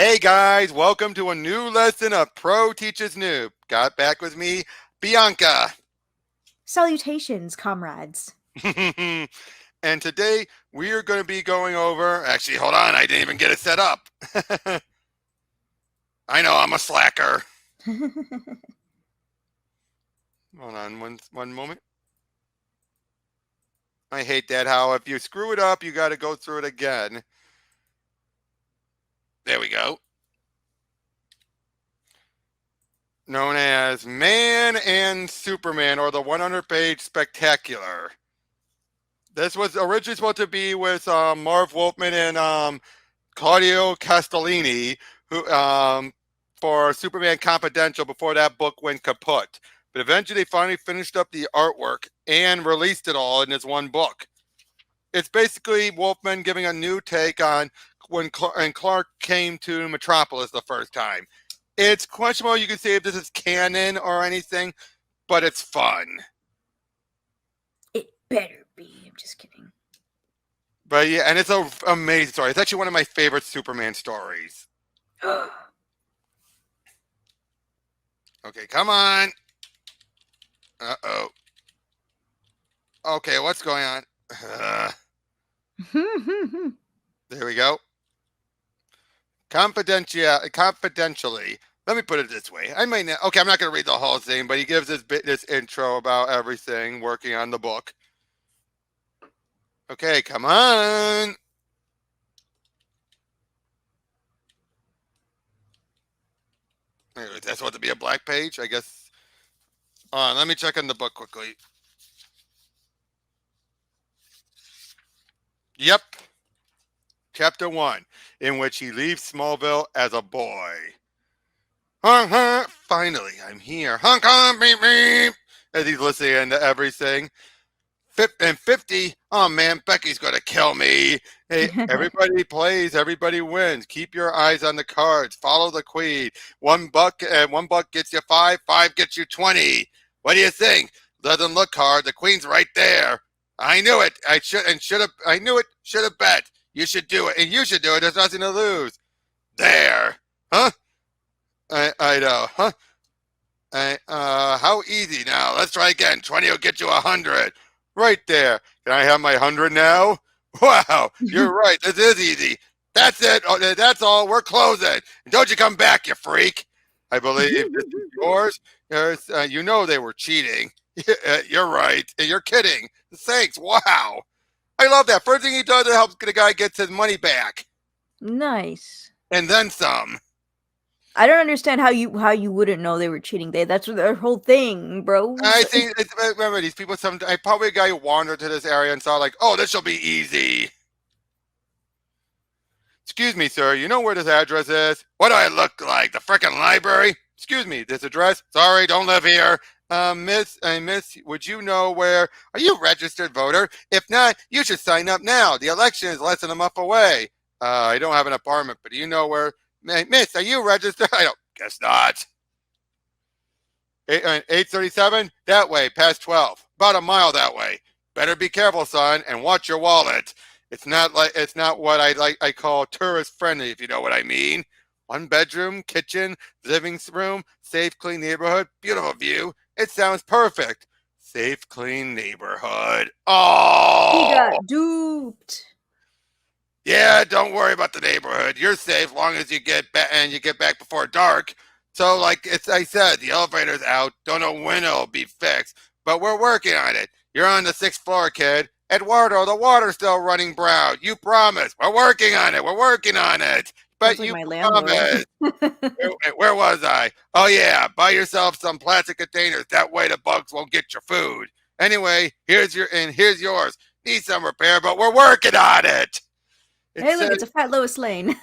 Hey guys, welcome to a new lesson of Pro Teaches Noob. Got back with me, Bianca. Salutations, comrades. And today we are going to be going over. Actually, hold on, I didn't even get it set up. I know I'm a slacker. Hold on one moment. I hate that how if you screw it up, you got to go through it again. There we go. Known as Man and Superman, or the 100-page spectacular. This was originally supposed to be with Marv Wolfman and Claudio Castellini, who for Superman Confidential before that book went kaput. But eventually they finally finished up the artwork and released it all in this one book. It's basically Wolfman giving a new take on when Clark came to Metropolis the first time. It's questionable you can say if this is canon or anything, but it's fun. It better be. I'm just kidding. But yeah, and it's an amazing story. It's actually one of my favorite Superman stories. Okay, come on. Uh-oh. Okay, what's going on? There we go. Confidentially. Let me put it this way. I might not. Okay, I'm not going to read the whole thing, but he gives this intro about everything working on the book. Okay, come on. Anyway, that's supposed to be a black page, I guess. Let me check on the book quickly. Yep. Chapter 1, in which he leaves Smallville as a boy. Finally, I'm here. Honk, honk, beep, beep. As he's listening to everything. And 50, oh man, Becky's going to kill me. Hey, everybody plays, everybody wins. Keep your eyes on the cards. Follow the queen. $1 gets you 5, 5 gets you 20. What do you think? Doesn't look hard. The queen's right there. I knew it. I knew it. Should have bet. You should do it. And you should do it. There's nothing to lose. There. Huh? I know. Huh? How easy now? Let's try again. 20 will get you 100. Right there. Can I have my 100 now? Wow, you're right. This is easy. That's it. Oh, that's all. We're closing. Don't you come back, you freak. I believe this is yours. You know they were cheating. You're right. You're kidding. Thanks. Wow. I love that. First thing he does to help the guy gets his money back. Nice. And then some. I don't understand how you wouldn't know they were cheating. That's their whole thing, bro. I think, remember, these people, probably a guy who wandered to this area and saw like, oh, this will be easy. Excuse me, sir, you know where this address is? What do I look like? The frickin' library? Excuse me, this address? Sorry, don't live here. Miss, would you know where? Are you a registered voter? If not, you should sign up now. The election is less than a month away. I don't have an apartment, but do you know where? Miss, are you registered? I don't guess not. 837? That way, past 12. About a mile that way. Better be careful, son, and watch your wallet. It's not what I call tourist friendly, if you know what I mean. 1 bedroom, kitchen, living room, safe, clean neighborhood, beautiful view. It sounds perfect. Safe, clean neighborhood. Oh, He got duped. Yeah, don't worry about the neighborhood. You're safe long as you get back and you get back before dark. So, like I said, the elevator's out. Don't know when it'll be fixed, but we're working on it. You're on the 6th floor, kid. Eduardo, the water's still running brown. You promised. We're working on it. We're working on it. But Sounds like you my promised. landlord. Where was I? Oh, yeah. Buy yourself some plastic containers. That way the bugs won't get your food. Anyway, here's yours. Need some repair, but we're working on it. Hey, look, it's a fat Lois Lane.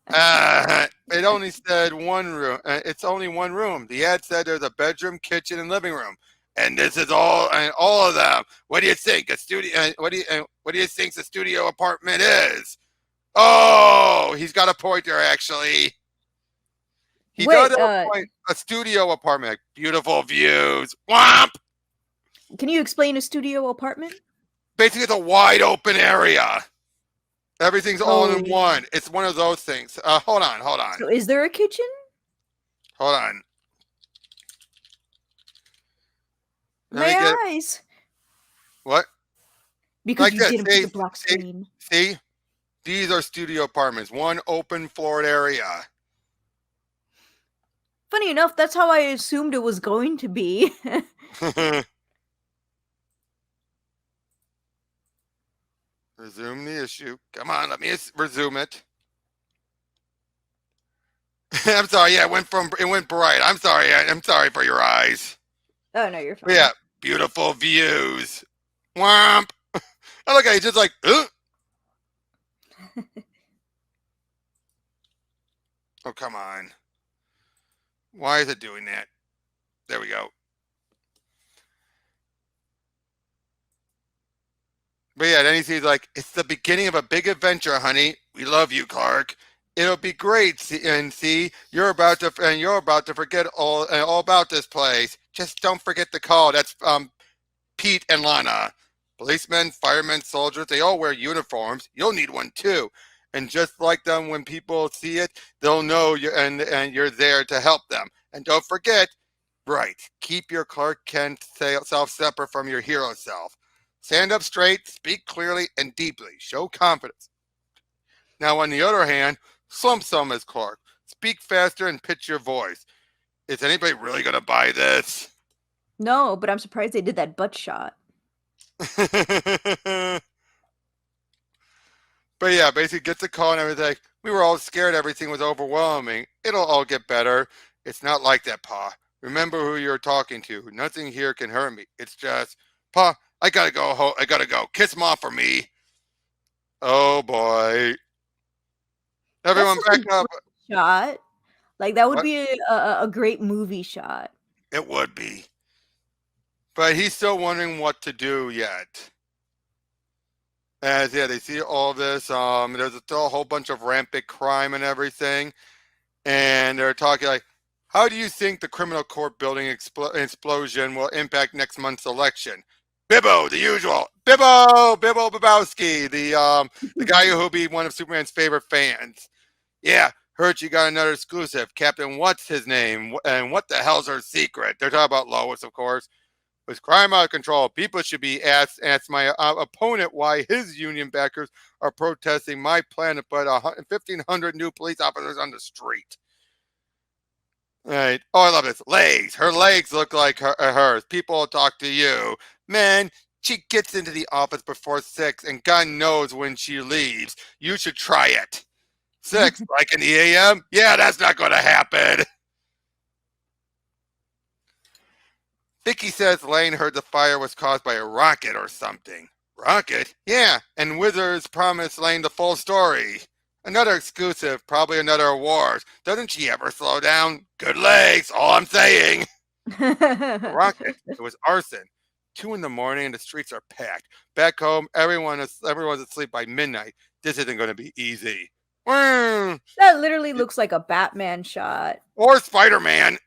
It only said 1 room. It's only 1 room. The ad said there's a bedroom, kitchen, and living room, and this is all of them. What do you think? A studio? What do you think the studio apartment is? Oh, he's got a point there. Actually, he does have a point. A studio apartment, like beautiful views. Womp. Can you explain a studio apartment? Basically, it's a wide open area. Everything's all in Oh, one. It's one of those things. Hold on, hold on, so is there a kitchen? hold on. Let me My get eyes. what? Because Like you this. didn't put the black See, screen. see. These are studio apartments. One open floored area. Funny enough, that's how I assumed it was going to be. Resume the issue. Come on, let me resume it. I'm sorry. Yeah, it went bright. I'm sorry. I'm sorry for your eyes. Oh no, you're But yeah, fine. beautiful views. Womp. I look at you just like, oh come on. Why is it doing that? There we go. But yeah, then he sees like, it's the beginning of a big adventure, honey. We love you, Clark. It'll be great. See, you're about to forget all about this place. Just don't forget the call. That's Pete and Lana. Policemen, firemen, soldiers, they all wear uniforms. You'll need one too. And just like them, when people see it, they'll know you and you're there to help them. And don't forget, right, keep your Clark Kent self separate from your hero self. Stand up straight, speak clearly and deeply, show confidence. Now, on the other hand, slump some as Clark. Speak faster and pitch your voice. Is anybody really going to buy this? No, but I'm surprised they did that butt shot. But yeah, basically gets a call and everything. We were all scared everything was overwhelming. It'll all get better. It's not like that, Pa. Remember who you're talking to. Nothing here can hurt me. It's just, Pa, I gotta go. I gotta go. Kiss Mom for me. Oh boy. That's Everyone such a back up. great shot. Like that would What? be a great movie shot. It would be. But he's still wondering what to do yet. As yeah, they see all this. There's still a whole bunch of rampant crime and everything. And they're talking like, how do you think the criminal court building explosion will impact next month's election? Bibbo, the usual. Bibbo Bibowski, the guy who'll be one of Superman's favorite fans. Yeah, heard you got another exclusive. Captain, what's his name? And what the hell's her secret? They're talking about Lois, of course. With crime out of control, people should be asked my opponent why his union backers are protesting my plan to put 1,500 new police officers on the street. Right. Oh, I love this. Legs. Her legs look like hers. People will talk to you. Man, she gets into the office before 6, and God knows when she leaves. You should try it. 6, like in the AM? Yeah, that's not going to happen. Vicky says Lane heard the fire was caused by a rocket or something. Rocket? Yeah, and Withers promised Lane the full story. Another exclusive, probably another award. Doesn't she ever slow down? Good legs, all I'm saying. A rocket. It was arson. 2 in the morning and the streets are packed. Back home, everyone's asleep by midnight. This isn't going to be easy. That literally looks like a Batman shot. Or Spider-Man.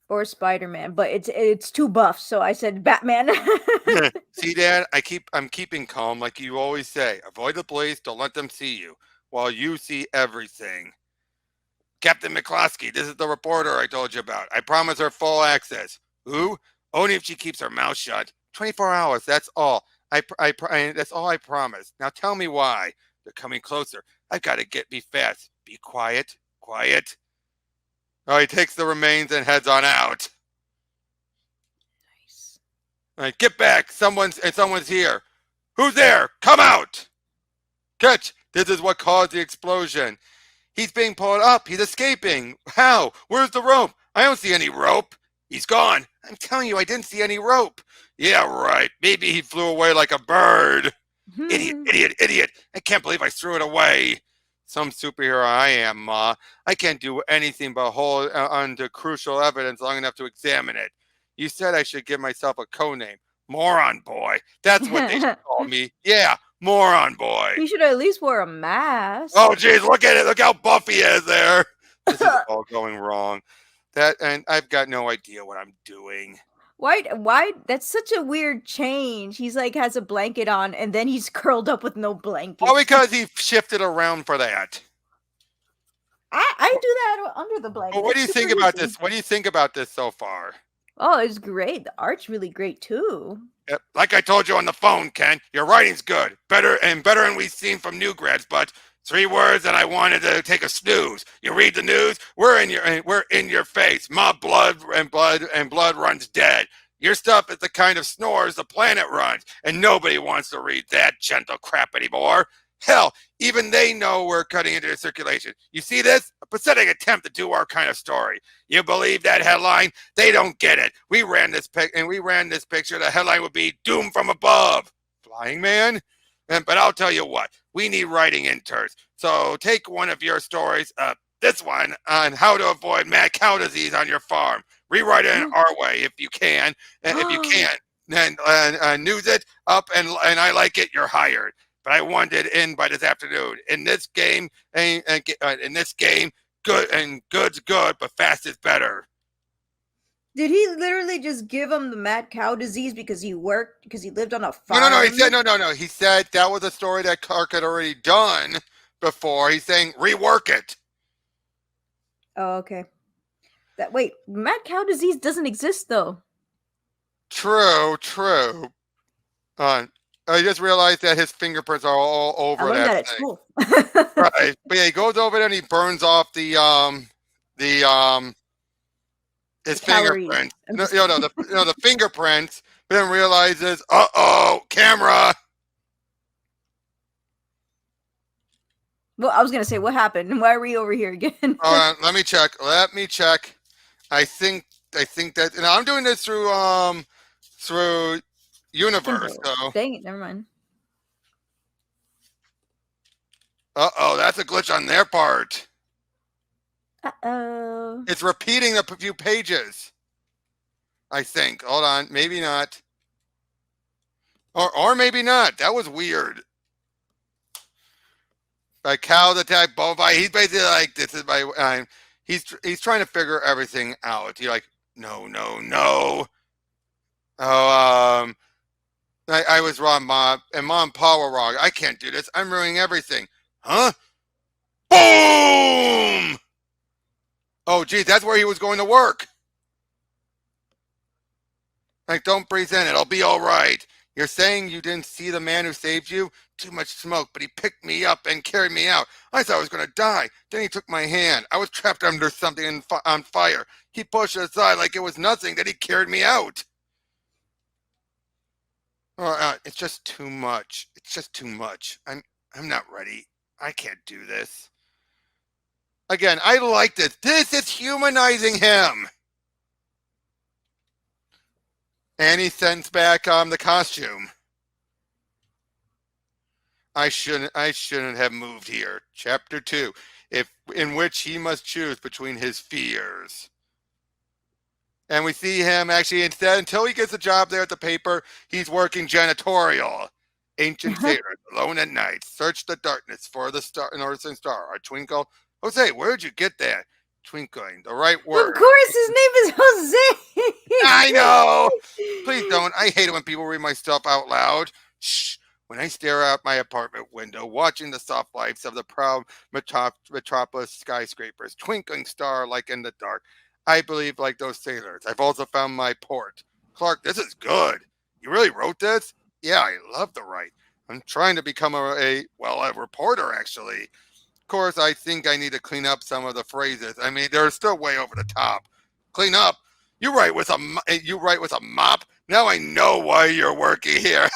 Or Spider-Man, but it's too buff, so I said Batman. See, Dad, I'm keeping calm like you always say. Avoid the police, don't let them see you, while you see everything. Captain McCloskey, this is the reporter I told you about. I promise her full access. Who? Only if she keeps her mouth shut. 24 hours, that's all. That's all I promise. Now tell me why. They're coming closer. I've got to be fast. Be quiet. Quiet. Oh, he takes the remains and heads on out. Nice. All right, get back. Someone's here. Who's there? Come out. Catch. This is what caused the explosion. He's being pulled up. He's escaping. How? Where's the rope? I don't see any rope. He's gone. I'm telling you, I didn't see any rope. Yeah, right. Maybe he flew away like a bird. Idiot. I can't believe I threw it away. Some superhero I am, Ma. I can't do anything but hold on to crucial evidence long enough to examine it. You said I should give myself a code name. Moron boy. That's what they should call me. Yeah, moron boy. He should at least wear a mask. Oh, geez, look at it. Look how buff he is there. This is all going wrong. And I've got no idea what I'm doing. Why? That's such a weird change. He's like has a blanket on, and then he's curled up with no blanket. Well, because he shifted around for that. I do that under the Well, blanket. what do It's you super think about easy. this? What do you think about this so far? Oh, it's great. The art's really great too. Yep. Like I told you on the phone, Ken, your writing's good. Better than we've seen from new grads, but 3 words and I wanted to take a snooze. You read the news, we're in your face. Mob blood runs dead. Your stuff is the kind of snores the planet runs, and nobody wants to read that gentle crap anymore. Hell, even they know we're cutting into the circulation. You see this? A pathetic attempt to do our kind of story. You believe that headline? They don't get it. We ran this picture. The headline would be "Doom from Above." Flying man? But I'll tell you what, we need writing interns. So take one of your stories, this one, on how to avoid mad cow disease on your farm. Rewrite it in our way if you can. And if you can't, then news it up and I like it, you're hired. But I want it in by this afternoon. In this game, good's good, but fast is better. Did he literally just give him the mad cow disease because he lived on a farm? No. He said no. He said that was a story that Clark had already done before. He's saying rework it. Oh, okay. Wait, mad cow disease doesn't exist though. True. I just realized that his fingerprints are all I over learned that that at thing. school. Right. But yeah, he goes over there and he burns off his fingerprints. The fingerprints, but then realizes, camera. Well, I was gonna say, what happened? Why are we over here again? Let me check. I think that, and I'm doing this through Universe. So dang it, never mind. that's a glitch on their part. Uh-oh. It's repeating a few pages. I think. Hold on, maybe not. Or maybe not. That was weird. Like cows attack bovine. He's basically like, this is my. He's trying to figure everything out. You're like, no. Oh, I was wrong, Mom, and Mom and Pa were wrong. I can't do this. I'm ruining everything. Huh? Boom! Oh, geez, that's where he was going to work. Like, don't breathe in. It'll be all right. You're saying you didn't see the man who saved you? Too much smoke, but he picked me up and carried me out. I thought I was going to die. Then he took my hand. I was trapped under something on fire. He pushed it aside like it was nothing. Then he carried me out. It's just too much. I'm not ready. I can't do this. Again, I like this. This is humanizing him. And he sends back the costume. I shouldn't have moved here. Chapter 2, in which he must choose between his fears. And we see him actually instead, until he gets a job there at the paper, he's working janitorial. Ancient sailors, alone at night, search the darkness for the star, northern star. A twinkle. Jose, where'd you get that? Twinkling, the right word. Of course, his name is Jose. I know. Please don't. I hate it when people read my stuff out loud. Shh. When I stare out my apartment window, watching the soft lights of the proud Metropolis skyscrapers, twinkling star like in the dark, I believe like those sailors. I've also found my port. Clark, this is good. You really wrote this? Yeah, I love to write. I'm trying to become a reporter, actually. Of course, I think I need to clean up some of the phrases. I mean, they're still way over the top. Clean up? You write with a mop? Now I know why you're working here.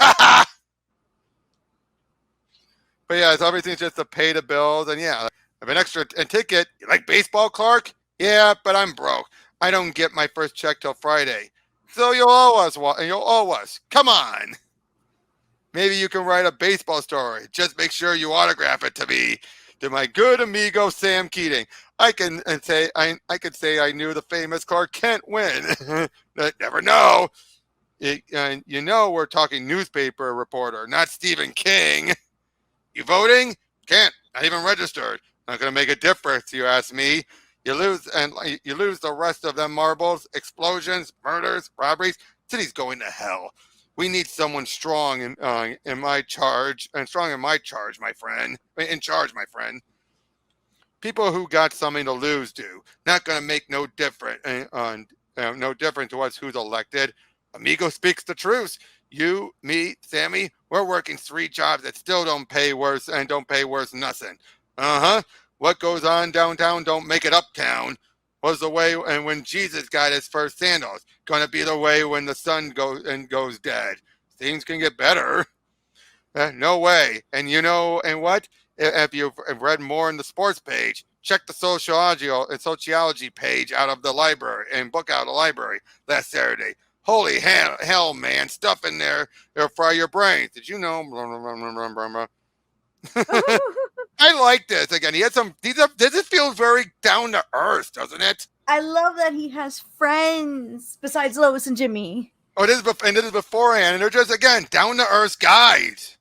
But yeah, so everything's just to pay the bills, and yeah, I have an extra ticket. You like baseball, Clark? Yeah, but I'm broke. I don't get my first check till Friday. So you'll owe us. Come on. Maybe you can write a baseball story. Just make sure you autograph it to me, to my good amigo Sam Keating. I could say I knew the famous Clark Kent win. Never know. We're talking newspaper reporter, not Stephen King. You voting? Can't. Not even registered. Not going to make a difference, you ask me. You lose the rest of them marbles, explosions, murders, robberies. City's going to hell. We need someone strong in my charge, and strong in my charge, my friend. In charge, my friend. People who got something to lose do. Not going to make no difference to us who's elected. Amigo speaks the truth. You, me, Sammy, we're working 3 jobs that still don't pay worse and don't pay worse than nothing. Uh-huh. What goes on downtown don't make it uptown. Was the way and when Jesus got his first sandals. Gonna be the way when the sun goes dead. Things can get better. No way. And what? If you've read more in the sports page, check the sociology page out of the library and book out of the library last Saturday. Holy hell, man! Stuff in there that'll fry your brains. Did you know? I like this. Again, he had some. This feels very down to earth, doesn't it? I love that he has friends besides Lois and Jimmy. Oh, this is beforehand, and they're just again down to earth guys.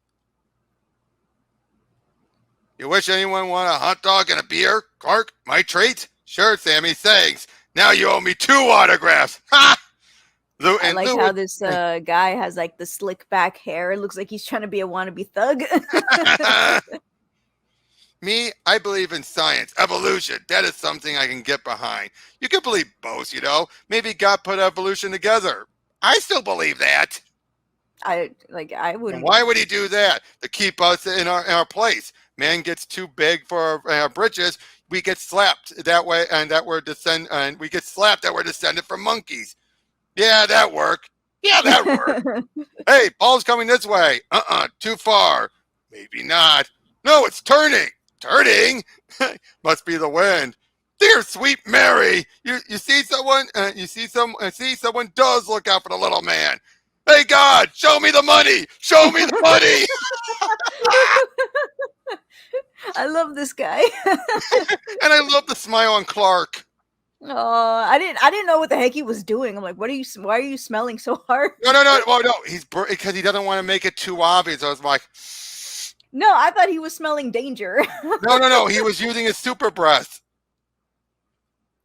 You wish anyone wanted a hot dog and a beer, Clark? My treat? Sure, Sammy. Thanks. Now you owe me 2 autographs. Ha! I like how this guy has like the slick back hair. It looks like he's trying to be a wannabe thug. Me, I believe in science, evolution. That is something I can get behind. You can believe both, Maybe God put evolution together. I still believe that. I wouldn't. And why would he do that? To keep us in our place. Man gets too big for our britches. We get slapped that way, and we get slapped that we're descended from monkeys. Yeah, that worked. Yeah, that worked. Hey, ball's coming this way. Too far. Maybe not. No, it's turning. Turning? Must be the wind. Dear sweet Mary, you see someone? See someone does look out for the little man. Hey God, show me the money. Show me the money. I love this guy. And I love the smile on Clark. Oh, I didn't know what the heck he was doing. I'm like, why are you smelling so hard? No. Well, no, because he doesn't want to make it too obvious. I was like, no, I thought he was smelling danger. No. He was using his super breath.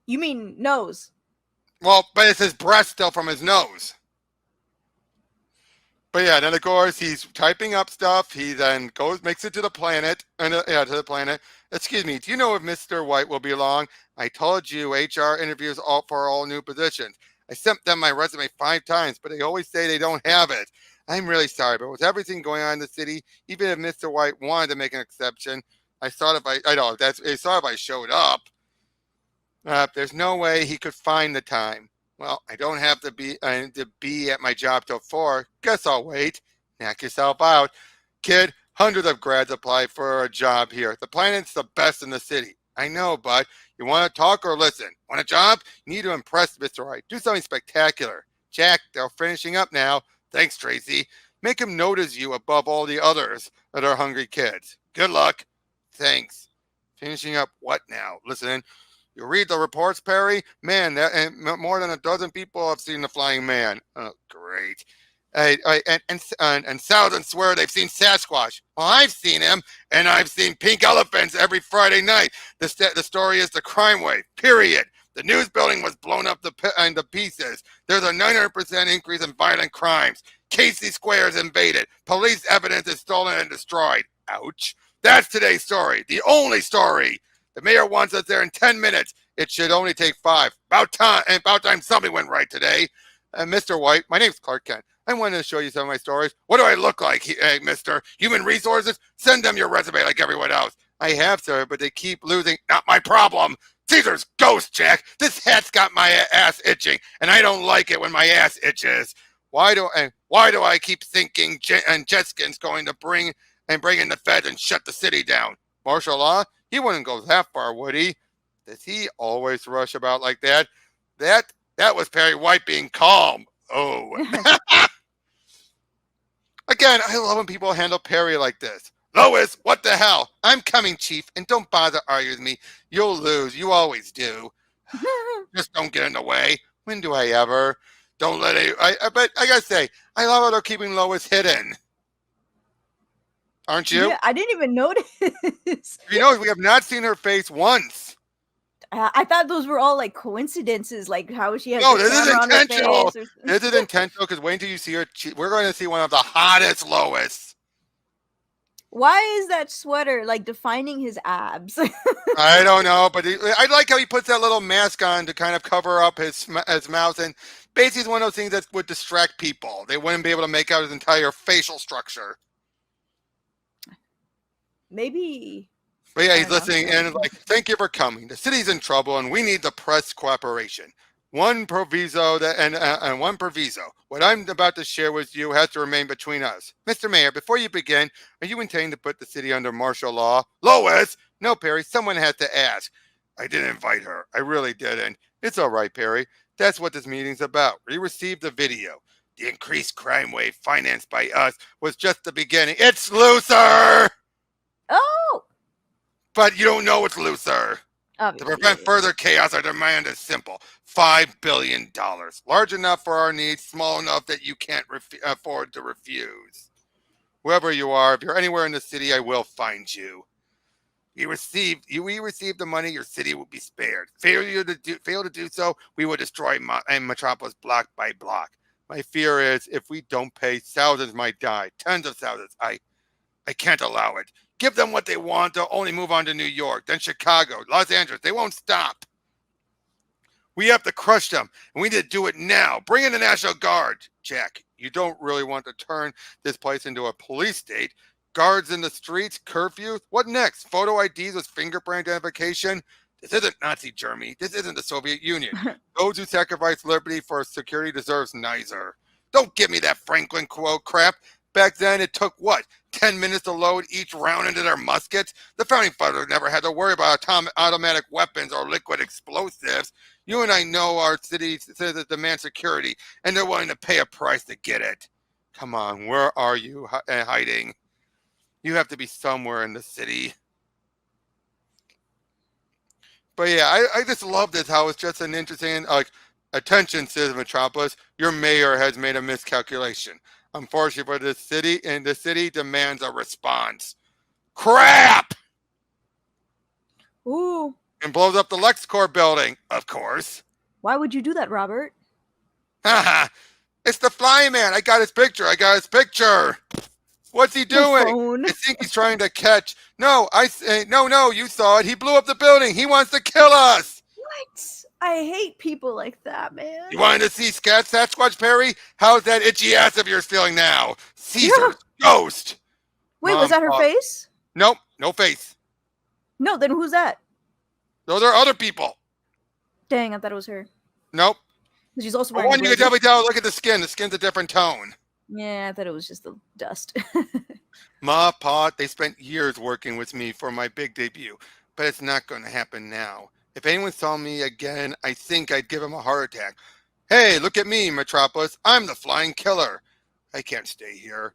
You mean nose? Well, but it's his breath still from his nose. But yeah, then of course he's typing up stuff. He then makes it to the planet, to the planet. Excuse me. Do you know if Mr. White will be along? I told you HR interviews for all new positions. I sent them my resume 5 times, but they always say they don't have it. I'm really sorry, but with everything going on in the city, even if Mr. White wanted to make an exception, I thought if I showed up, there's no way he could find the time. Well, I don't have to be at my job till 4. Guess I'll wait. Knock yourself out. Kid, hundreds of grads apply for a job here. The planet's the best in the city. I know, but you want to talk or listen? Want a job? You need to impress Mr. White. Do something spectacular. Jack, they're finishing up now. Thanks, Tracy. Make him notice you above all the others that are hungry kids. Good luck. Thanks. Finishing up what now? Listen, you read the reports, Perry? Man, more than a dozen people have seen the flying man. Oh, great. And thousands swear they've seen Sasquatch. Well, I've seen him, and I've seen pink elephants every Friday night. The story is the crime wave, period. The news building was blown up into pieces. There's a 900% increase in violent crimes. Casey Square is invaded. Police evidence is stolen and destroyed. Ouch. That's today's story. The only story. The mayor wants us there in 10 minutes. It should only take 5. About time something went right today. Mr. White, my name's Clark Kent. I wanted to show you some of my stories. What do I look like, hey, Mr. Human Resources? Send them your resume like everyone else. I have, sir, but they keep losing. Not my problem. Caesar's ghost, Jack. This hat's got my ass itching, and I don't like it when my ass itches. Why do I keep thinking Jetskin's going to bring in the feds and shut the city down? Martial law? He wouldn't go that far, would he? Does he always rush about like that? That was Perry White being calm. Oh. Again, I love when people handle Perry like this. Lois, what the hell? I'm coming, Chief, and don't bother arguing with me. You'll lose. You always do. Just don't get in the way. When do I ever? Don't let it. But I gotta say, I love how they're keeping Lois hidden. Aren't you? Yeah, I didn't even notice. We have not seen her face once. I thought those were all like coincidences, like how she has No, the this is camera on her intentional. face. Or... This is intentional because wait until you see her. We're going to see one of the hottest Lois. Why is that sweater like defining his abs? I don't know, but I like how he puts that little mask on to kind of cover up his mouth, and basically it's one of those things that would distract people. They wouldn't be able to make out his entire facial structure. Maybe. But yeah, I he's don't know. listening and like, thank you for coming. The city's in trouble, and we need the press cooperation. One proviso and one proviso. What I'm about to share with you has to remain between us. Mr. Mayor, before you begin, are you intending to put the city under martial law? Lois! No, Perry, someone has to ask. I didn't invite her. I really didn't. It's all right, Perry. That's what this meeting's about. We received the video. The increased crime wave financed by us was just the beginning. It's looser! Oh! But you don't know it's looser. Obviously, To prevent further chaos, our demand is simple. $5 billion. Large enough for our needs, small enough that you can't afford to refuse. Whoever you are, if you're anywhere in the city, I will find you. We receive the money, your city will be spared. Fail to do so, we will destroy Metropolis block by block. My fear is if we don't pay, thousands might die. Tens of thousands. I can't allow it. Give them what they want. They'll only move on to New York, then Chicago, Los Angeles. They won't stop. We have to crush them, and we need to do it now. Bring in the National Guard. Jack, you don't really want to turn this place into a police state. Guards in the streets, curfew. What next? Photo IDs with fingerprint identification? This isn't Nazi Germany. This isn't the Soviet Union. Those who sacrifice liberty for security deserves neither. Don't give me that Franklin quote crap. Back then, it took what? 10 minutes to load each round into their muskets? The founding fathers never had to worry about automatic weapons or liquid explosives. You and I know our city citizens demand security, and they're willing to pay a price to get it. Come on, where are you hiding? You have to be somewhere in the city. But yeah, I just love this, how it's just an interesting, like, attention, citizen Metropolis, your mayor has made a miscalculation. Unfortunately for this city, and the city demands a response. Crap! Ooh. And blows up the LexCorp building, of course. Why would you do that, Robert? Haha, it's the fly man. I got his picture. What's he doing? I think he's trying to catch. No, no, you saw it. He blew up the building. He wants to kill us. What? I hate people like that, man. You wanted to see Sasquatch, Perry? How's that itchy ass of yours feeling now? Caesar's ghost. Wait, was that her face? Nope, no face. No, then who's that? Those are other people. Dang, I thought it was her. Nope. She's also wearing. One you can definitely tell. Look at the skin. The skin's a different tone. Yeah, I thought it was just the dust. Ma, Pa, they spent years working with me for my big debut, but it's not going to happen now. If anyone saw me again, I think I'd give him a heart attack. Hey, look at me, Metropolis. I'm the flying killer. I can't stay here.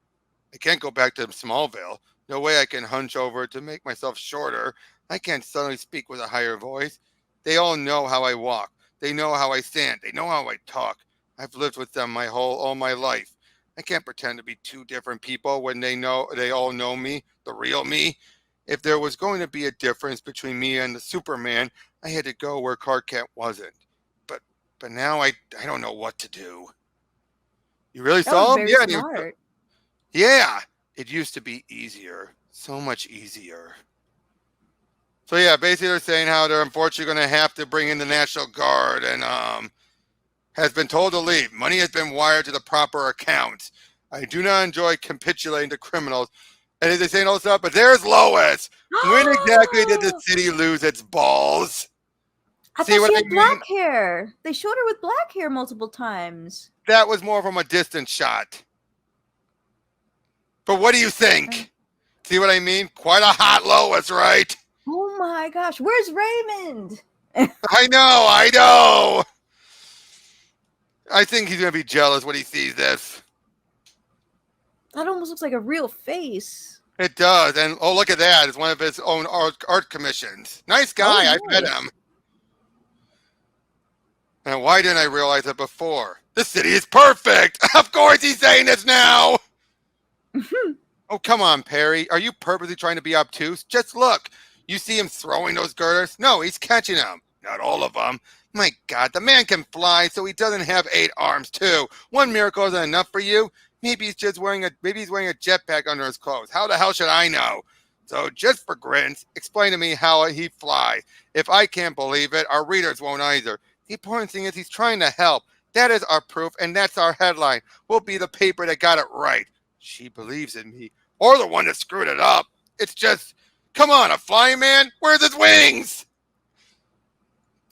I can't go back to Smallville. No way I can hunch over to make myself shorter. I can't suddenly speak with a higher voice. They all know how I walk. They know how I stand. They know how I talk. I've lived with them all my life. I can't pretend to be two different people when they all know me, the real me. If there was going to be a difference between me and the Superman, I had to go where Clark Kent wasn't. But now I don't know what to do. You really saw him? Yeah. Smart. Yeah. It used to be easier. So much easier. So yeah, basically they're saying how they're unfortunately going to have to bring in the National Guard and has been told to leave. Money has been wired to the proper accounts. I do not enjoy capitulating to criminals. And they're saying all this stuff, but there's Lois. When exactly did the city lose its balls? I thought she had black hair. They showed her with black hair multiple times. That was more from a distant shot. But what do you think? See what I mean? Quite a hot Lois, right? Oh my gosh. Where's Raymond? I know. I think he's going to be jealous when he sees this. That almost looks like a real face. It does. And oh, look at that. It's one of his own art commissions. Nice guy. Oh, I've met him. And why didn't I realize it before? The city is perfect. Of course he's saying this now. Oh, come on, Perry. Are you purposely trying to be obtuse? Just look. You see him throwing those girders? No, he's catching them. Not all of them. My God, the man can fly, so he doesn't have 8 arms too. One miracle isn't enough for you. Maybe he's wearing a jetpack under his clothes. How the hell should I know? So just for grins, explain to me how he flies. If I can't believe it, our readers won't either. The important thing is he's trying to help. That is our proof, and that's our headline. We'll be the paper that got it right. She believes in me, or the one that screwed it up. It's just, come on, a flying man? Where's his wings?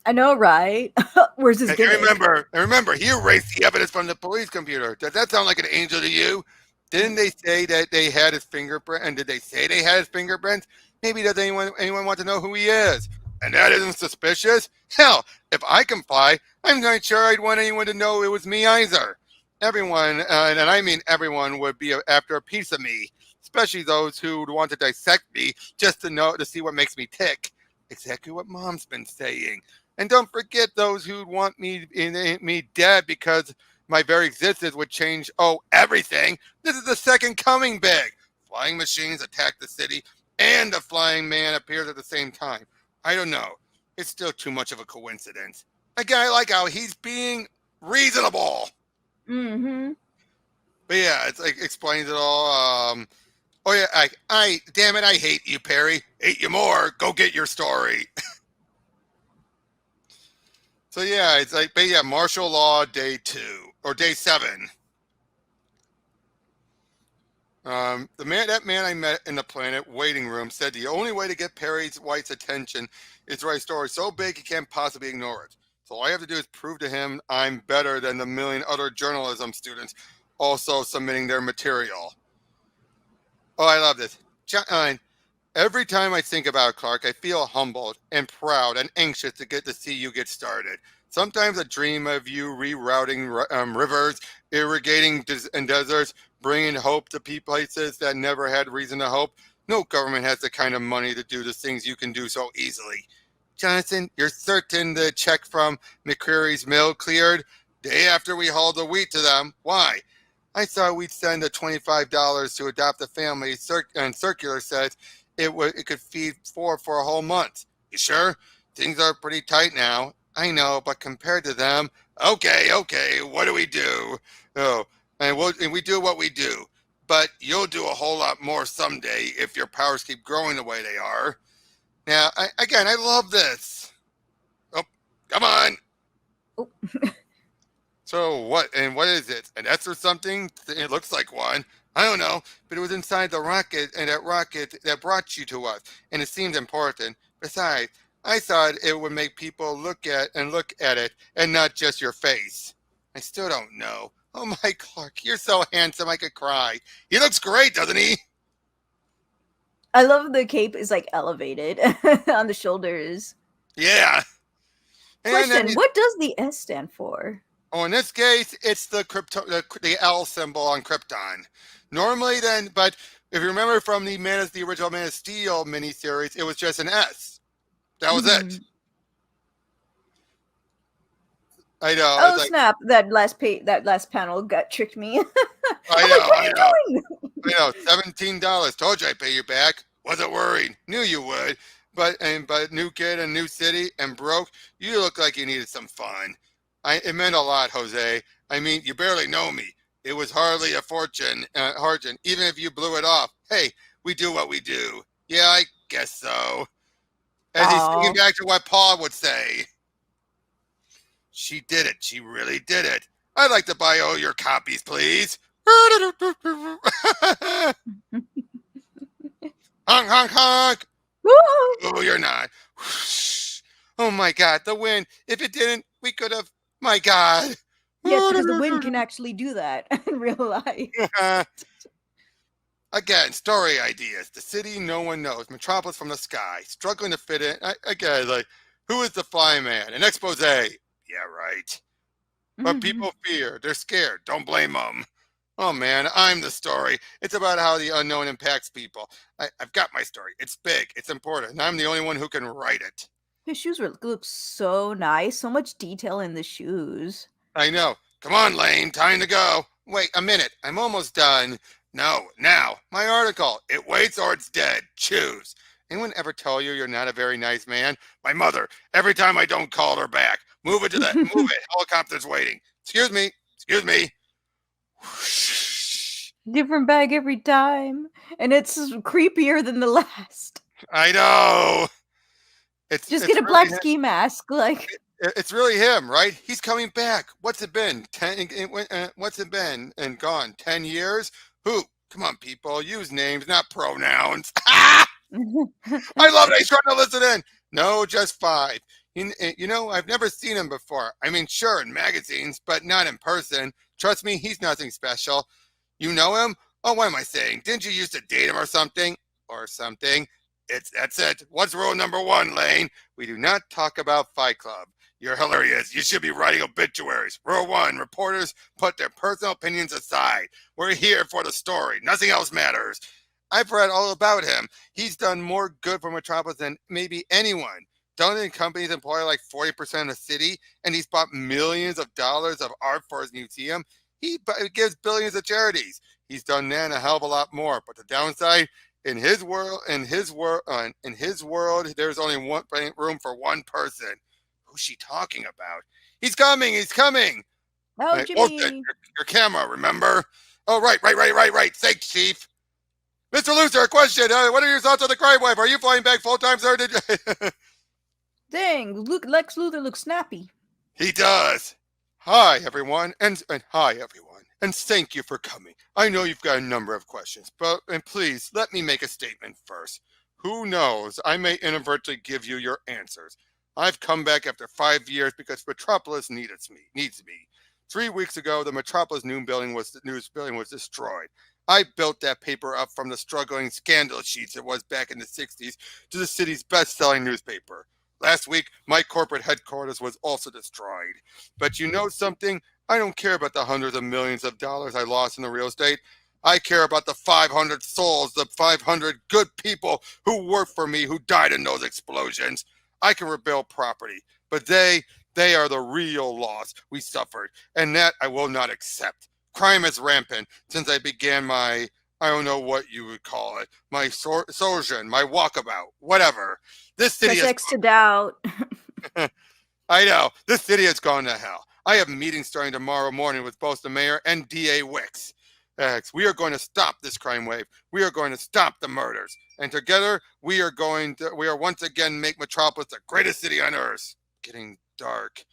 I know, right? Where's his And gimmick? remember, he erased the evidence from the police computer. Does that sound like an angel to you? Didn't they say that they had his fingerprint? And did they say they had his fingerprints? Maybe does anyone want to know who he is? And that isn't suspicious? Hell, if I can fly, I'm not sure I'd want anyone to know it was me either. Everyone, and I mean everyone, would be after a piece of me, especially those who would want to dissect me just to see what makes me tick. Exactly what Mom's been saying. And don't forget those who want me dead because my very existence would change, everything. This is the second coming big. Flying machines attack the city, and the flying man appears at the same time. I don't know. It's still too much of a coincidence. Again, I like how he's being reasonable. Mm-hmm. But yeah, it's like explains it all. Oh yeah, damn it, I hate you, Perry. Hate you more. Go get your story. So yeah, it's like, but yeah, martial law day 2 or day 7. That man I met in the Planet waiting room said the only way to get Perry White's attention is to write a story so big he can't possibly ignore it. So all I have to do is prove to him I'm better than the million other journalism students also submitting their material. Oh, I love this. Every time I think about Clark, I feel humbled and proud and anxious to get to see you get started. Sometimes I dream of you rerouting rivers, irrigating deserts, bringing hope to places that never had reason to hope. No government has the kind of money to do the things you can do so easily. Jonathan, you're certain the check from McCreary's mill cleared day after we hauled the wheat to them. Why? I thought we'd send the $25 to adopt a family, and Circular says it could feed four for a whole month. You sure? Things are pretty tight now. I know, but compared to them, okay, what do we do? Oh, and we do what we do. But you'll do a whole lot more someday if your powers keep growing the way they are. Now, I love this. Oh, come on. Oh. So what? And what is it? An S or something? It looks like one. I don't know, but it was inside the rocket, and that rocket that brought you to us, and it seemed important. Besides, I thought it would make people look at it, and not just your face. I still don't know. Oh my Clark, you're so handsome I could cry. He looks great, doesn't he? I love the cape is like elevated on the shoulders. Yeah. And then Question: what does the S stand for? in this case, it's the L symbol on Krypton. Normally, but if you remember from the original Man of Steel miniseries, it was just an S. That was it. I know. Oh It's like snap! That last panel gut tricked me. I I'm know. like, what are I you know. doing? I know. $17. Told you I'd pay you back. Wasn't worried. Knew you would. But new kid and new city and broke. You look like you needed some fun. It meant a lot, Jose. I mean, you barely know me. It was hardly a fortune, even if you blew it off. Hey, we do what we do. Yeah, I guess so. As he's thinking Oh, back to what Paul would say. She did it. She really did it. I'd like to buy all your copies, please. Honk, honk, honk. Oh, you're not. Oh my God, the wind. If it didn't, we could have. My God. yes, because the wind can actually do that in real life. Again, story ideas. The city no one knows. Metropolis from the sky. Struggling to fit in. Again, like, who is the flying man? An expose. Yeah, right. But people fear. They're scared. Don't blame them. Oh man, I'm the story. It's about how the unknown impacts people. I've got my story. It's big. It's important. And I'm the only one who can write it. His shoes look so nice. So much detail in the shoes. I know. Come on, Lane. Time to go. Wait a minute. I'm almost done. No, now. My article. It waits or it's dead. Choose. Anyone ever tell you you're not a very nice man? My mother. Every time I don't call her back. Move it to that. Move it. Helicopter's waiting. Excuse me. Excuse me. Different bag every time, and it's creepier than the last. I know. It's Just it's get a really black ski mask, like. it's really him, right? He's coming back. What's it been? What's it been and gone? 10 years? Who? Come on, people. Use names, not pronouns. I love it. He's trying to listen in. No, just 5. I've never seen him before. I mean, sure, in magazines, but not in person. Trust me, he's nothing special. You know him? Oh, what am I saying? Didn't you used to date him or something? Or something? That's it. What's rule number 1, Lane? We do not talk about Fight Club. You're hilarious. You should be writing obituaries. Rule 1, reporters put their personal opinions aside. We're here for the story. Nothing else matters. I've read all about him. He's done more good for Metropolis than maybe anyone. Donating companies employ like 40% of the city, and he's bought millions of dollars of art for his museum. He gives billions to charities. He's done that and a hell of a lot more. But the downside, in his world, there's only one room for one person. Who's she talking about? He's coming. He's coming. Oh, Hey, Jimmy. your camera, remember? Oh, right. Thanks, Chief. Mr. Lucer, a question. What are your thoughts on the crime wave? Are you flying back full time, sir? Dang, Lex Luthor looks snappy. He does. Hi, everyone, and hi, everyone, and thank you for coming. I know you've got a number of questions, but please let me make a statement first. Who knows? I may inadvertently give you your answers. I've come back after 5 years because Metropolis needs me. 3 weeks ago, the Metropolis news building was destroyed. I built that paper up from the struggling scandal sheets it was back in the 60s to the city's best-selling newspaper. Last week, my corporate headquarters was also destroyed. But you know something? I don't care about the hundreds of millions of dollars I lost in the real estate. I care about the 500 souls, the 500 good people who worked for me who died in those explosions. I can rebuild property, but they are the real loss we suffered, and that I will not accept. Crime is rampant since I began my, I don't know what you would call it, my sojourn, my walkabout, whatever. This city Press is... X to doubt. I know. This city has gone to hell. I have meetings starting tomorrow morning with both the mayor and DA Wicks. We are going to stop this crime wave. We are going to stop the murders. And together, we are once again make Metropolis the greatest city on earth. Getting dark.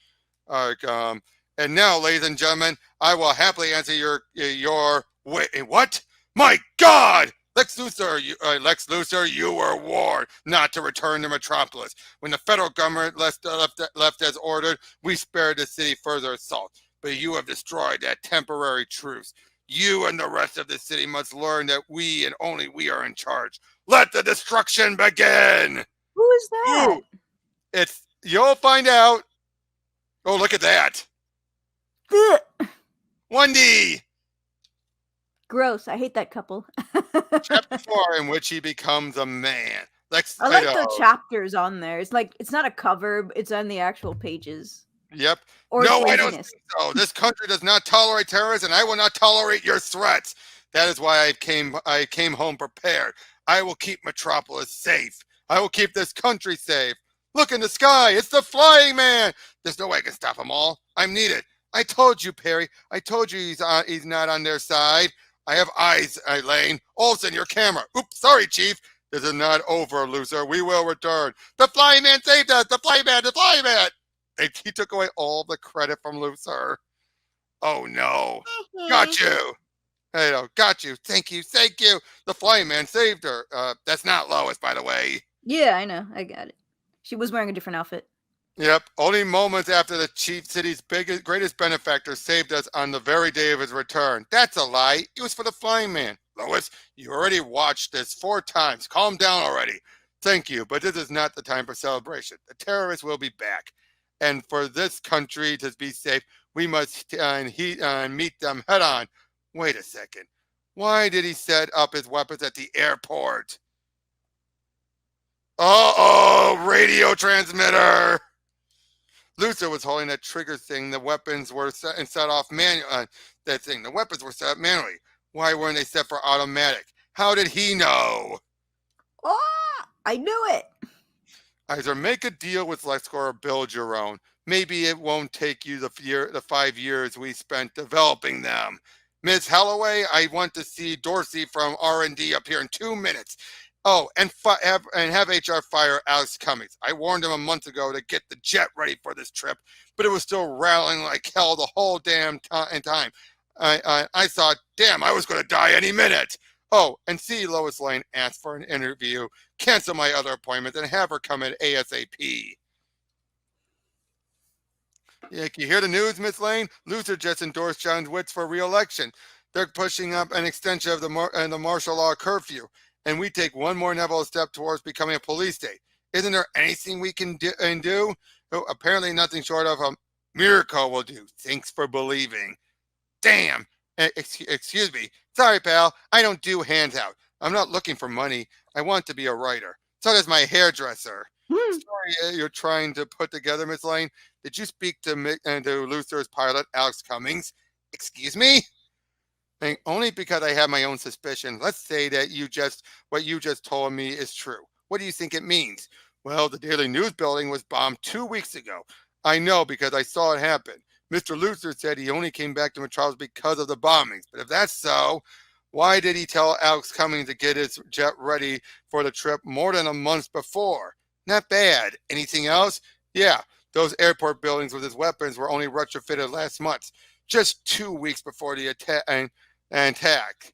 And now, ladies and gentlemen, I will happily answer your wait. What? My God! Lex Luthor, you were warned not to return to Metropolis. When the federal government left as ordered, we spared the city further assault. But you have destroyed that temporary truce. You and the rest of the city must learn that we and only we are in charge. Let the destruction begin! Who is that? Ooh, you'll find out. Oh, look at that. Ugh. 1D. Gross. I hate that couple. Chapter 4, in which he becomes a man. I like the chapters on there. It's like it's not a cover, it's on the actual pages. Yep. Or no, I don't laziness. think so. This country does not tolerate terrorists, and I will not tolerate your threats. That is why I came home prepared. I will keep Metropolis safe. I will keep this country safe. Look in the sky. It's the flying man. There's no way I can stop them all. I'm needed. I told you, Perry. I told you he's not on their side. I have eyes, Elaine. Olsen, your camera. Oops, sorry, Chief. This is not over, loser. We will return. The flying man saved us. The flying man. He took away all the credit from Lucer. Oh, no. Got you. Got you. Thank you. The flying man saved her. That's not Lois, by the way. Yeah, I know. I got it. She was wearing a different outfit. Yep. Only moments after the chief city's greatest benefactor saved us on the very day of his return. That's a lie. It was for the flying man. Lois, you already watched this 4 times. Calm down already. Thank you, but this is not the time for celebration. The terrorists will be back. And for this country to be safe, we must meet them head on. Wait a second. Why did he set up his weapons at the airport? Uh-oh, radio transmitter. Lucer was holding that trigger thing. The weapons were set off manually. The weapons were set up manually. Why weren't they set for automatic? How did he know? Oh! I knew it. Either make a deal with LexCorp or build your own. Maybe it won't take you the 5 years we spent developing them. Miss Holloway, I want to see Dorsey from R&D up here in 2 minutes. Oh, and have HR fire Alex Cummings. I warned him a month ago to get the jet ready for this trip, but it was still rattling like hell the whole damn time. I thought, damn, I was going to die any minute. Oh, and see Lois Lane asked for an interview. Cancel my other appointment and have her come in ASAP. Yeah, can you hear the news, Miss Lane? Luther just endorsed John Witz for re-election. They're pushing up an extension of the martial law curfew, and we take one more Neville step towards becoming a police state. Isn't there anything we can do? Oh, apparently nothing short of a miracle will do. Thanks for believing. Damn. Excuse me. Sorry, pal. I don't do handout. I'm not looking for money. I want to be a writer. So does my hairdresser. Story you're trying to put together, Miss Lane. Did you speak to Luther's pilot, Alex Cummings? Excuse me? And only because I have my own suspicion. Let's say that what you just told me is true. What do you think it means? Well, the Daily News building was bombed 2 weeks ago. I know because I saw it happen. Mr. Luther said he only came back to Metropolis because of the bombings. But if that's so, why did he tell Alex Cummings to get his jet ready for the trip more than a month before? Not bad. Anything else? Yeah, those airport buildings with his weapons were only retrofitted last month, just 2 weeks before the attack.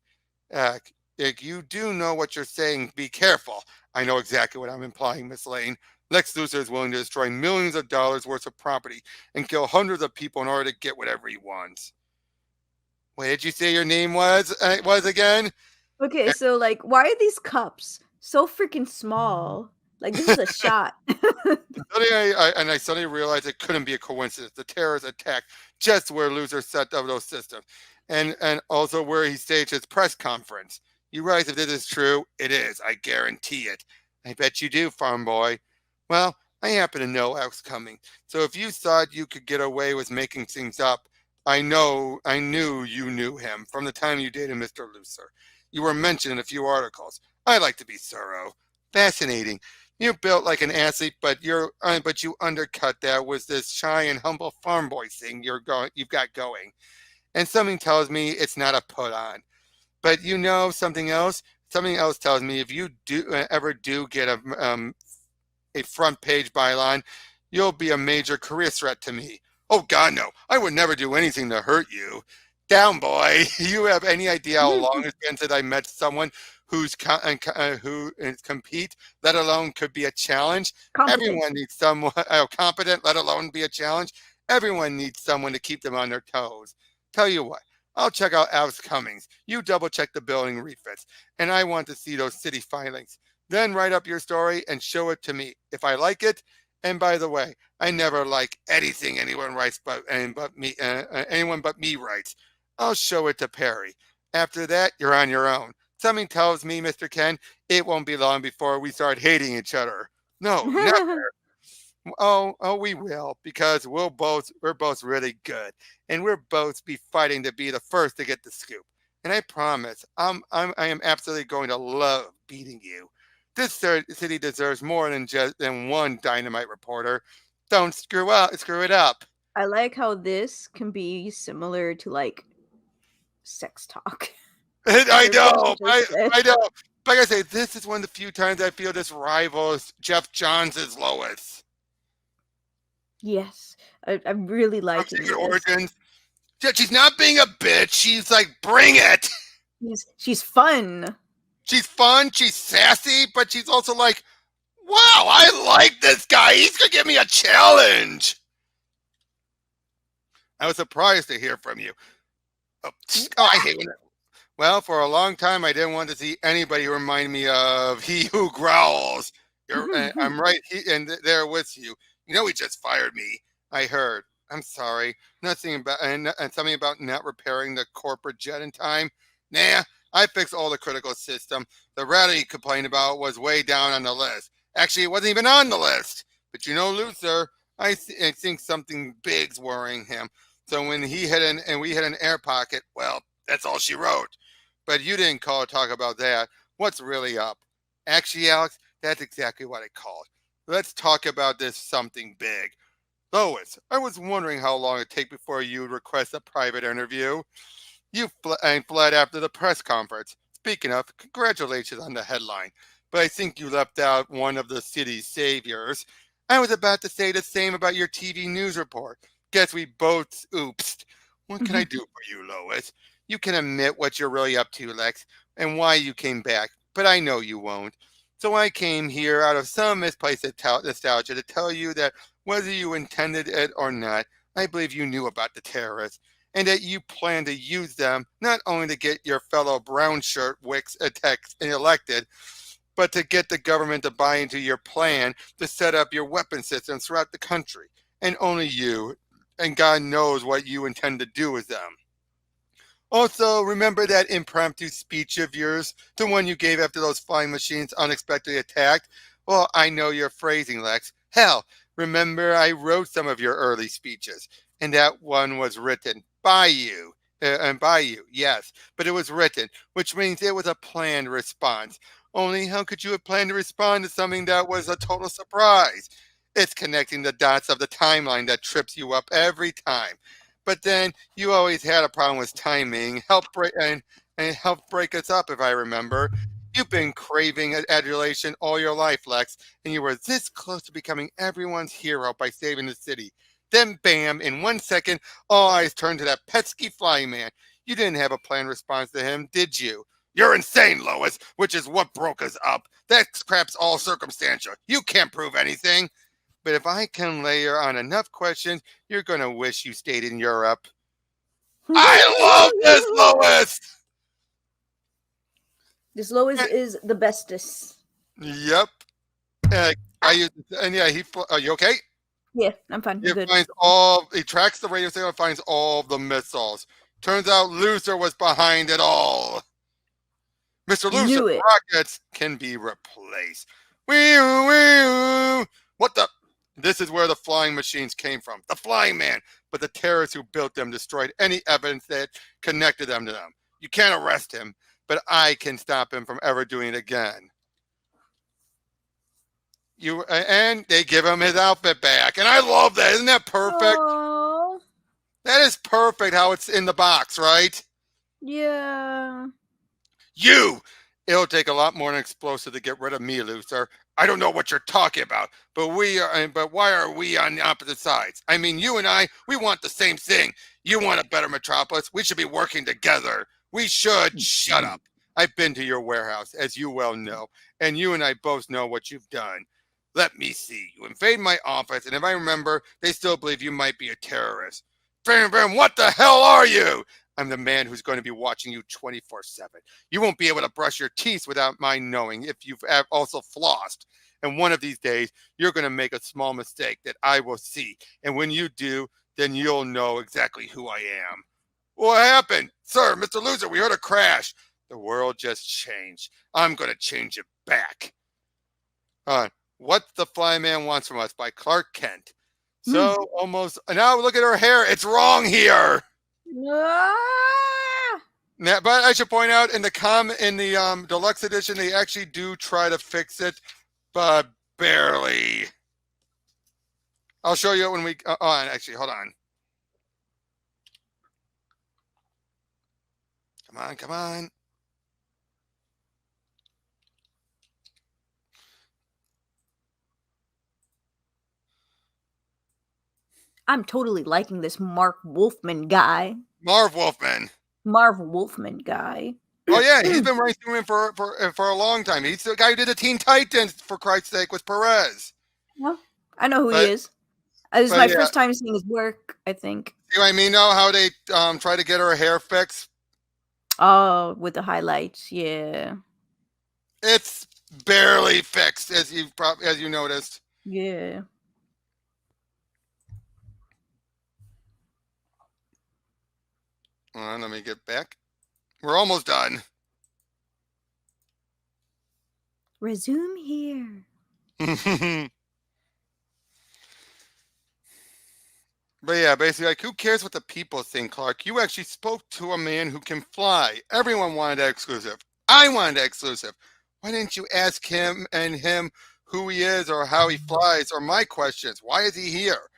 If you do know what you're saying, be careful. I know exactly what I'm implying, Miss Lane. Lex Luthor is willing to destroy millions of dollars worth of property and kill hundreds of people in order to get whatever he wants. What did you say your name was again? Okay, so like, why are these cups so freaking small? Like, this is a shot. I suddenly realized it couldn't be a coincidence. The terrorists attacked just where Luther set up those systems, and also where he staged his press conference. You realize if this is true, it is. I guarantee it. I bet you do, farm boy. Well, I happen to know Alex Cummings, so if you thought you could get away with making things up, I knew you knew him from the time you dated Mr. Luther. You were mentioned in a few articles. I like to be thorough. Fascinating. You're built like an athlete, but you undercut that with this shy and humble farm boy thing you've got going. And something tells me it's not a put on. But you know something else? Something else tells me if you ever do get a front page byline, you'll be a major career threat to me. Oh God, no! I would never do anything to hurt you. Down, boy. You have any idea how long it's been since I met someone who compete, let alone could be a challenge? Competent. Everyone needs someone competent, let alone be a challenge. Everyone needs someone to keep them on their toes. Tell you what, I'll check out Alex Cummings. You double check the building refits, and I want to see those city filings. Then write up your story and show it to me. If I like it, and by the way, I never like anything anyone writes anyone but me writes. I'll show it to Perry. After that, you're on your own. Something tells me, Mr. Ken, it won't be long before we start hating each other. No, never. Oh, we will, because we're both really good, and we'll both be fighting to be the first to get the scoop. And I promise, I am absolutely going to love beating you. This city deserves more than one dynamite reporter. Don't screw it up. I like how this can be similar to like sex talk. I know, I know. Like I say, this is one of the few times I feel this rivals Jeff Johns' Lois. Yes, I'm really liking this. Origins. She's not being a bitch. She's like, bring it. She's fun. She's fun. She's sassy, but she's also like, wow, I like this guy. He's gonna give me a challenge. I was surprised to hear from you. Oh, I hate when. Well, for a long time, I didn't want to see anybody remind me of He Who Growls. I'm right there with you. You know, he just fired me. I heard. I'm sorry. Nothing about and something about not repairing the corporate jet in time. Nah, I fixed all the critical system. The rat he complained about was way down on the list. Actually, it wasn't even on the list. But you know, Luther, I think something big's worrying him. So when we hit an air pocket, well, that's all she wrote. But you didn't call to talk about that. What's really up? Actually, Alex, That's exactly what I called. Let's talk about this something big. Lois, I was wondering how long it'd take before you would request a private interview. You fled after the press conference. Speaking of, congratulations on the headline. But I think you left out one of the city's saviors. I was about to say the same about your TV news report. Guess we both oopsed. What can I do for you, Lois? You can admit what you're really up to, Lex, and why you came back, but I know you won't. So I came here out of some misplaced nostalgia to tell you that whether you intended it or not, I believe you knew about the terrorists and that you plan to use them not only to get your fellow brown shirt wicks attacked and elected, but to get the government to buy into your plan to set up your weapon systems throughout the country. And only you, and God knows what you intend to do with them. Also, remember that impromptu speech of yours, the one you gave after those flying machines unexpectedly attacked? Well, I know your phrasing, Lex. Hell, remember I wrote some of your early speeches, and that one was written by you. And by you, yes, but it was written, which means it was a planned response. Only how could you have planned to respond to something that was a total surprise? It's connecting the dots of the timeline that trips you up every time. But then you always had a problem with timing. And help break us up, if I remember. You've been craving adulation all your life, Lex, and you were this close to becoming everyone's hero by saving the city. Then, bam! In 1 second, all eyes turned to that pesky flying man. You didn't have a planned response to him, did you? You're insane, Lois, which is what broke us up. That crap's all circumstantial. You can't prove anything. But if I can layer on enough questions, you're going to wish you stayed in Europe. I love this, Lois! This Lois is the bestest. Yep. And yeah, are you okay? Yeah, I'm fine. I'm good. He tracks the radio signal and finds all the missiles. Turns out Lucer was behind it all. Mr. Lucer, rockets can be replaced. Wee-oo. What the? This is where the flying machines came from. The flying man. But the terrorists who built them destroyed any evidence that connected them to them. You can't arrest him, but I can stop him from ever doing it again. And they give him his outfit back. And I love that. Isn't that perfect? Aww. That is perfect how it's in the box, right? Yeah. It'll take a lot more than explosive to get rid of me, Lucer. I don't know what you're talking about, but why are we on the opposite sides? I mean, you and I, we want the same thing. You want a better Metropolis. We should be working together. We should. Shut up. I've been to your warehouse, as you well know, and you and I both know what you've done. Let me see. You invade my office, and if I remember, they still believe you might be a terrorist. Bam, bam, what the hell are you? I'm the man who's going to be watching you 24/7. You won't be able to brush your teeth without my knowing if you've also flossed. And one of these days, you're going to make a small mistake that I will see. And when you do, then you'll know exactly who I am. What happened? Sir, Mr. Loser, we heard a crash. The world just changed. I'm going to change it back. What the Flying Man Wants from Us by Clark Kent. So almost, now look at her hair. It's wrong here. Now, but I should point out in the deluxe edition, they actually do try to fix it, but barely. I'll show you when we. Actually, hold on. Come on. I'm totally liking this Marv Wolfman guy. Marv Wolfman. Marv Wolfman guy. Oh yeah, he's been writing for a long time. He's the guy who did the Teen Titans, for Christ's sake, with Perez. Well, I know who he is. This is my first time seeing his work, I think. See what I mean now? How they try to get her hair fixed? Oh, with the highlights, yeah. It's barely fixed, as you noticed. Yeah. Let me get back. We're almost done. Resume here. But yeah, basically, like, who cares what the people think, Clark? You actually spoke to a man who can fly. Everyone wanted that exclusive. I wanted that exclusive. Why didn't you ask him who he is or how he flies or my questions? Why is he here?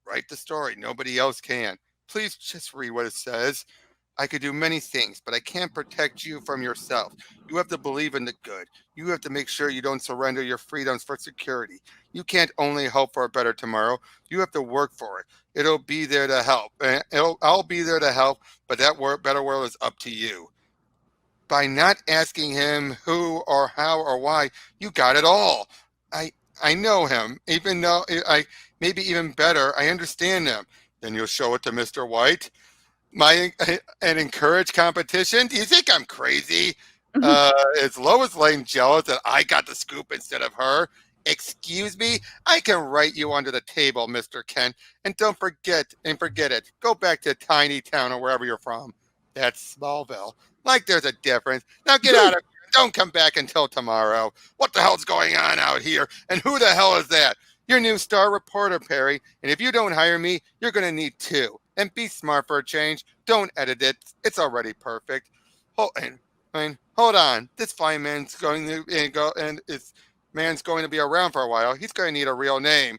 Write the story. Nobody else can. Please just read what it says. I could do many things, but I can't protect you from yourself. You have to believe in the good. You have to make sure you don't surrender your freedoms for security. You can't only hope for a better tomorrow. You have to work for it. It'll be there to help. I'll be there to help, but that better world is up to you. By not asking him who or how or why, you got it all. I I know him, even though I maybe even better, I understand him. Then you'll show it to Mr. White my and encourage competition. Do you think I'm crazy? Is Lois Lane jealous that I got the scoop instead of her? Excuse me, I can write you under the table, Mr. Kent, and don't forget it. Go back to tiny town or wherever you're from. That's Smallville. Like there's a difference. Now get out of here. Don't come back until tomorrow. What the hell's going on out here? And who the hell is that? Your new star reporter, Perry. And if you don't hire me, you're going to need two. And be smart for a change. Don't edit it. It's already perfect. Hold on. This fine man's going to go and it's man's going to be around for a while. He's going to need a real name.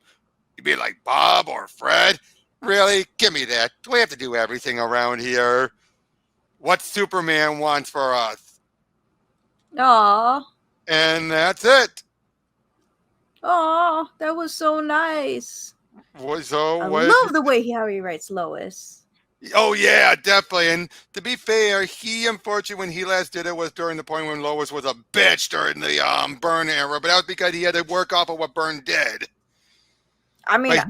You'd be like Bob or Fred. Really? Give me that. Do we have to do everything around here? What Superman wants for us. Aw. And that's it. Aw, that was so nice. So I what? love the way how he writes Lois. Oh yeah, definitely. And to be fair, he unfortunately when he last did it was during the point when Lois was a bitch during the Byrne era, but that was because he had to work off of what Byrne did. I mean, Like,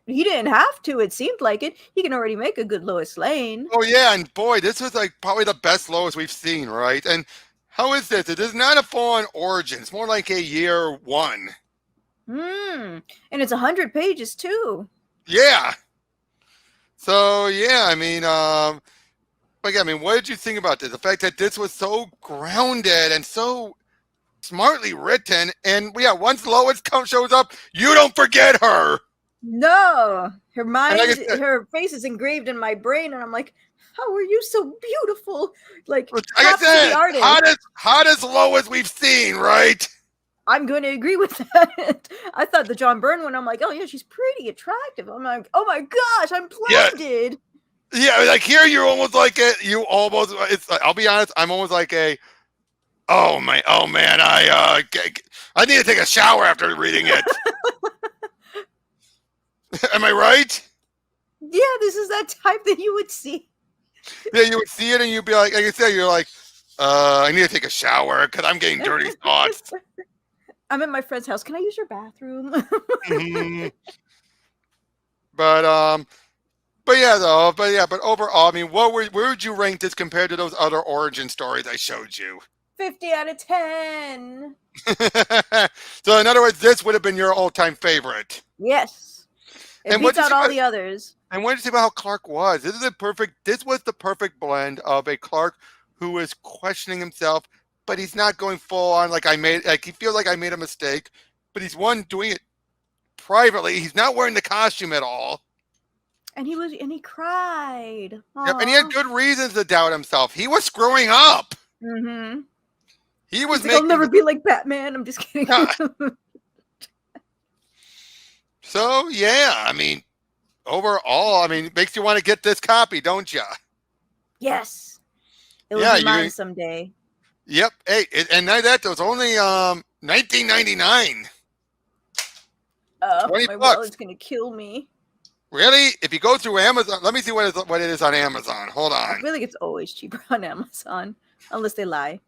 he didn't have to. It seemed like it. He can already make a good Lois Lane. oh yeah, and boy, this was like probably the best Lois we've seen, right? And how is this? It is not a full-on origin. It's more like a year one. And it's 100 pages too. Yeah. So yeah, I mean, but yeah, I mean, what did you think about this? The fact that this was so grounded and so smartly written, and yeah, once Lois shows up, you don't forget her. No, her mind, And like I said, her face is engraved in my brain, and I'm like, how are you so beautiful? Like, like I props to said, the artist. hottest Lois we've seen, right? I'm going to agree with that. I thought the John Byrne one, I'm like, oh yeah, she's pretty attractive. I'm like, oh my gosh, I'm blinded. Yeah, like here you're almost like it's like, I'll be honest, I'm almost like oh man, I need to take a shower after reading it. Am I right? Yeah, this is that type that you would see. Yeah, you would see it and you'd be like I said, you're like, I need to take a shower because I'm getting dirty thoughts. I'm at my friend's house. Can I use your bathroom? Mm-hmm. But overall, I mean, where would you rank this compared to those other origin stories I showed you? 50 out of 10. So in other words, this would have been your all-time favorite. Yes. It beats out all the others. And what did you say about how Clark was? This was the perfect blend of a Clark who is questioning himself, but he's not going full on like he feels like I made a mistake, but he's doing it privately. He's not wearing the costume at all. And he cried. Yep, and he had good reasons to doubt himself. He was screwing up. Mm-hmm. He was I'll never be like Batman. I'm just kidding. So yeah, I mean, overall, I mean, it makes you want to get this copy, don't you? Yes. It will be mine someday. Yep. Hey, and that was only $19.99. My wallet's gonna kill me. Really? If you go through Amazon, let me see what it is on Amazon. Hold on. I feel like it's always cheaper on Amazon, unless they lie.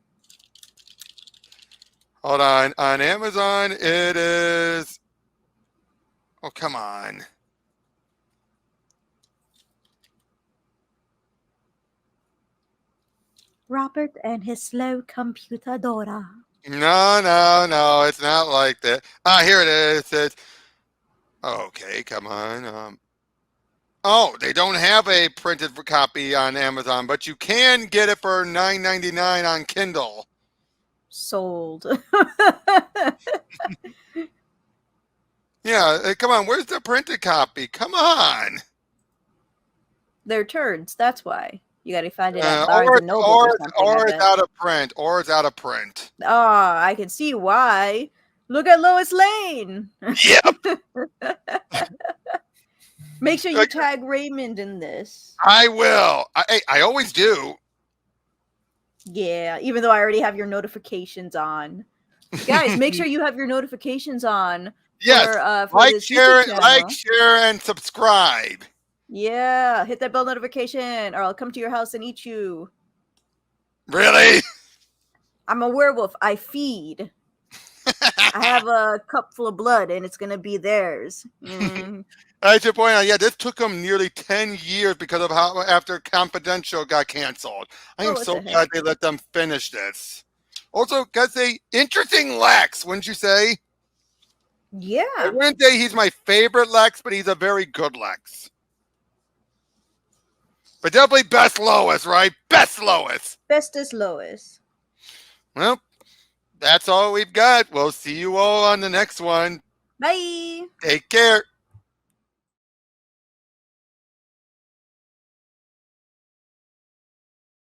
Hold on. On Amazon, it is. Oh, come on. Robert and his slow computadora. No. It's not like that. Here it is. It says, okay, come on. Oh, they don't have a printed copy on Amazon, but you can get it for $9.99 on Kindle. Sold. Yeah, come on. Where's the printed copy? Come on. They're turds. That's why. You gotta find it at Barnes and Noble or something. I or it's bet. out of print. Or it's out of print. Oh, I can see why. Look at Lois Lane. Yep. Make sure you tag Raymond in this. I will. I always do. Yeah, even though I already have your notifications on. Guys, make sure you have your notifications on. Yes. For this YouTube channel. Like, share, and subscribe. Yeah, hit that bell notification, or I'll come to your house and eat you. Really? I'm a werewolf. I feed. I have a cup full of blood, and it's gonna be theirs. I should point out, this took them nearly 10 years because of how after Confidential got canceled. I am so glad they let them finish this. Also, because interesting Lex, wouldn't you say? Yeah. I wouldn't say he's my favorite Lex, but he's a very good Lex. But definitely best Lois, right? Best Lois. Bestest Lois. Well, that's all we've got. We'll see you all on the next one. Bye. Take care.